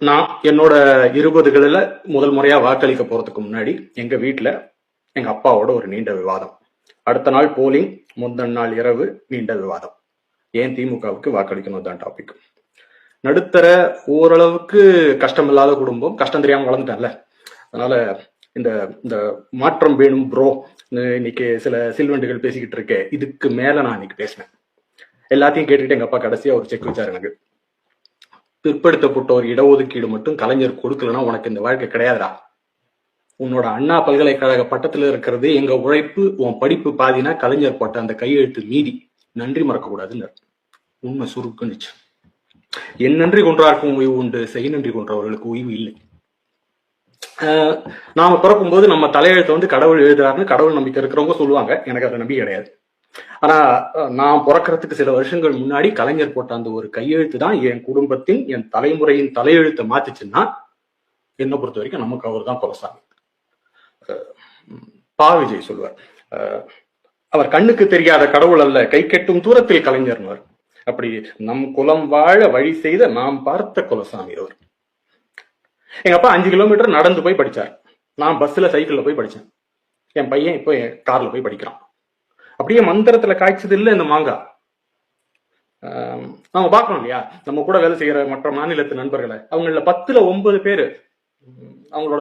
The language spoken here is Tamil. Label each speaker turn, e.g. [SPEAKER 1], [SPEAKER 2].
[SPEAKER 1] நான் என்னோட 20களில் முதல் முறையா வாக்களிக்க போறதுக்கு முன்னாடி எங்க வீட்டுல எங்க அப்பாவோட ஒரு நீண்ட விவாதம். அடுத்த நாள் போலிங், முந்தின நாள் இரவு நீண்ட விவாதம். ஏன் திமுகவுக்கு வாக்களிக்கணும் தான் டாபிக். நடுத்தர ஓரளவுக்கு கஷ்டம் இல்லாத குடும்பம், கஷ்டம் தெரியாம வளர்ந்துட்டேன்ல, அதனால இந்த இந்த மாற்றம் வேணும் ப்ரோ. இன்னைக்கு சில சில்வண்டுகள் பேசிக்கிட்டு இருக்கேன், இதுக்கு மேல நான் இன்னைக்கு பேசினேன். எல்லாத்தையும் கேட்டுக்கிட்டு எங்க அப்பா கடைசியா ஒரு செக் வச்சாரு எனக்கு. பிற்படுத்தப்பட்ட ஒரு இடஒதுக்கீடு மட்டும் கலைஞர் கொடுக்கலன்னா உனக்கு இந்த வாழ்க்கை கிடையாதுடா. உன்னோட அண்ணா பல்கலைக்கழக பட்டத்துல இருக்கிறது எங்க உழைப்பு, உன் படிப்பு பாதினா கலைஞர் போட்ட அந்த கையெழுத்து மீதி. நன்றி மறக்க கூடாதுன்னு உண்மை சுருக்குன்னுச்சு. என் நன்றி கொன்றார்க்கும் ஓய்வு உண்டு, செய் நன்றி கொன்றவர்களுக்கு ஓய்வு இல்லை. நாம பிறக்கும் போது நம்ம தலையெழுத்தை வந்து கடவுள் எழுதுறாருன்னு கடவுள் நம்பிக்கை இருக்கிறவங்க சொல்லுவாங்க. எனக்கு அதை நம்பிக்கை கிடையாது. ஆனா நான் பிறக்கிறதுக்கு சில வருஷங்கள் முன்னாடி கலைஞர் போட்ட அந்த ஒரு கையெழுத்து தான் என் குடும்பத்தின், என் தலைமுறையின் தலையெழுத்தை மாத்துச்சுன்னா என்னை பொறுத்த வரைக்கும் நமக்கு அவர் தான் குலசாமி. பா விஜய் சொல்லுவார், அவர் கண்ணுக்கு தெரியாத கடவுள் அல்ல, கை கெட்டும் தூரத்தில் கலைஞர்னு. அப்படி நம் குலம் வாழ வழி செய்த நாம் பார்த்த குலசாமி அவர். எங்க அப்பா 5 கிலோமீட்டர் நடந்து போய் படிச்சார். நான் பஸ்ல சைக்கிள்ல போய் படிச்சேன். என் பையன் இப்போ கார்ல போய் படிக்கிறான். அப்படியே மந்திரத்துல காய்ச்சது இல்லை இந்த மாங்காய். நம்ம பார்க்கணும் இல்லையா, நம்ம கூட வேலை செய்யற மற்ற மாநிலத்து நண்பர்களை, அவங்கள 10ல் 9 பேரு அவங்களோட